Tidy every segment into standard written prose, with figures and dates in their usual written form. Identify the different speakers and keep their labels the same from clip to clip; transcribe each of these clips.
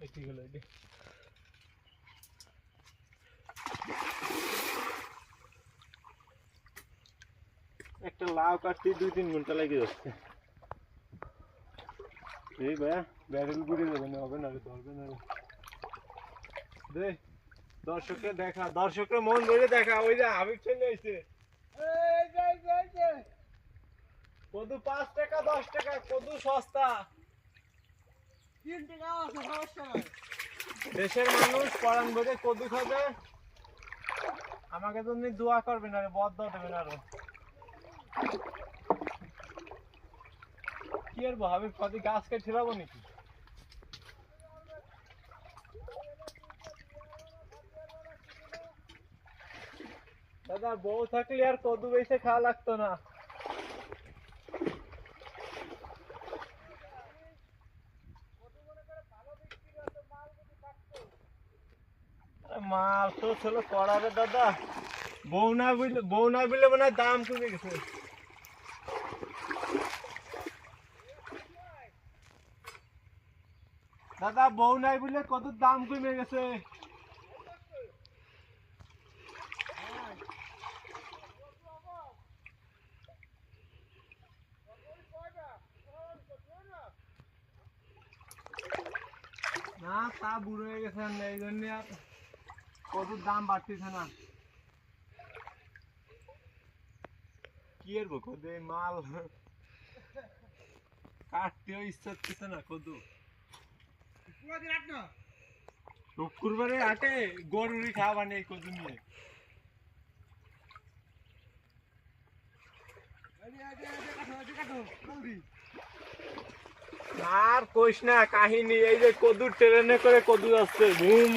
Speaker 1: এটি হলো এটি একটা লাউ কাটতে 2-3 ঘন্টা লেগে যাচ্ছে এই ভাইয়া ব্যারেল ঘুরে যাবে না হবে না ধরবে না দে দর্শকরা দেখা দর্শকরা মন ভরে দেখা ওই যে হাবিব চলে আইছে এই কদু 5 টাকা 10 টাকা কদু সস্তা 3 টাকা আছে সমস্যা নাই দেশের মানুষ পরাণ ভরে কদু খাবে আমাকে জন্য দোয়া করবেন আর বদদোয়া দেবেন আরো কি আর হাবিব কত গাছ কেটে যাবো নাকি দাদা বউ থাকলে আর কদু বেশি খাওয়া লাগতো না মাল তো ছিল করাবে দাদা বউ না বুঝলে মনে হয় দাম কমে গেছে দাদা বউ নাই বুঝলে কত দাম কমে গেছে না তা বুড়ো হয়ে গেছে এই জন্য আর কত দাম বাড়তেছে না কি আর কত মাল কাটতেও ইচ্ছা হচ্ছে না কদু শুক্রবারে হাটে গরুরই খাওয়া নেই কদু নিয়ে আর কইস না কাহিনী এই যে কদু ট্রেনে করে কদু যাচ্ছে ঘুম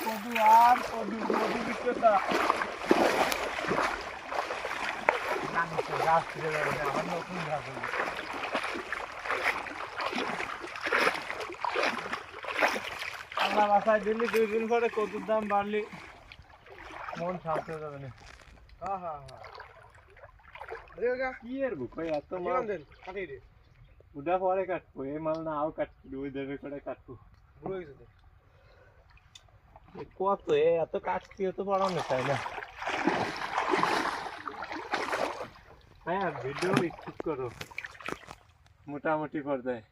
Speaker 1: কদু আর কদু কদু বিক্রেতা গাছ থেকে যাবে আমার নতুন গাছ আল্লাহ বাসায় দিল্লি 2 দিন পরে কদুর দাম বাড়লি মন শান্ত হয়ে যাবে না হ্যাঁ হ্যাঁ হ্যাঁ কি এর বুক ভাই এত মাল কাটি রে উডা পরে কাটবো এই মাল না আও কাটবো ওই দেবে করে কাটবো বুড়ো হইছে কত এত কাটতে তো পড়ানো চাই না হ্যাঁ ভিডিও ঠিক করো মোটামুটি পর্যায়ে